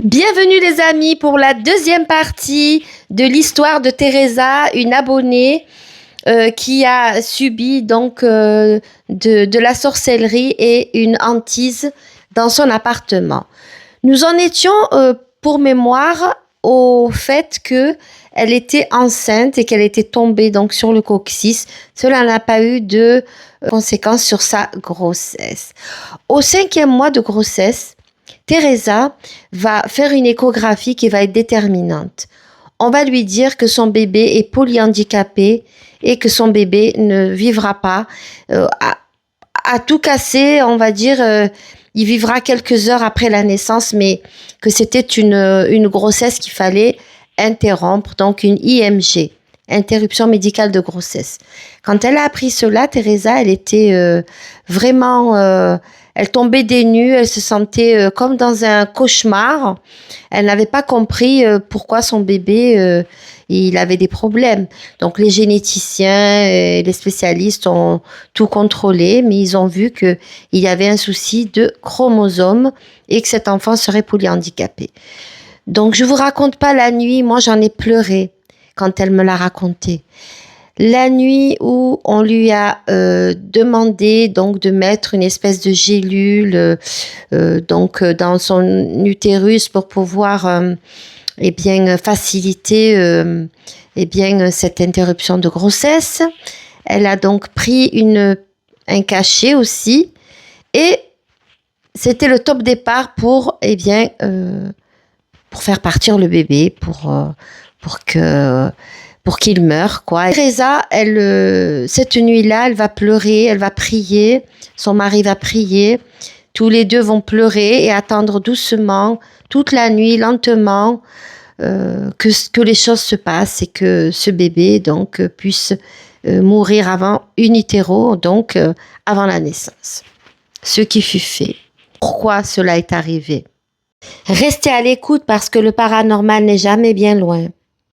Bienvenue les amis pour la deuxième partie de l'histoire de Teresa, une abonnée qui a subi donc de la sorcellerie et une hantise dans son appartement. Nous en étions pour mémoire au fait que elle était enceinte et qu'elle était tombée donc sur le coccyx. Cela n'a pas eu de conséquences sur sa grossesse. Au 5e mois de grossesse, Teresa va faire une échographie qui va être déterminante. On va lui dire que son bébé est polyhandicapé et que son bébé ne vivra pas. À tout casser, on va dire, il vivra quelques heures après la naissance, mais que c'était une grossesse qu'il fallait interrompre, donc une IMG, interruption médicale de grossesse. Quand elle a appris cela, Teresa, elle était vraiment... elle tombait des nues, elle se sentait comme dans un cauchemar. Elle n'avait pas compris pourquoi son bébé, il avait des problèmes. Donc les généticiens et les spécialistes ont tout contrôlé, mais ils ont vu qu'il y avait un souci de chromosome et que cet enfant serait polyhandicapé. Donc je vous raconte pas la nuit, moi j'en ai pleuré quand elle me l'a raconté. La nuit où on lui a demandé donc de mettre une espèce de gélule donc dans son utérus pour pouvoir faciliter cette interruption de grossesse. Elle a donc pris un cachet aussi et c'était le top départ pour faire partir le bébé pour qu'il meure, quoi. Teresa, cette nuit-là, elle va pleurer, elle va prier, son mari va prier, tous les deux vont pleurer et attendre doucement, toute la nuit, lentement, que les choses se passent et que ce bébé, donc, puisse mourir avant in utero, donc, avant la naissance. Ce qui fut fait. Pourquoi cela est arrivé? Restez à l'écoute parce que le paranormal n'est jamais bien loin.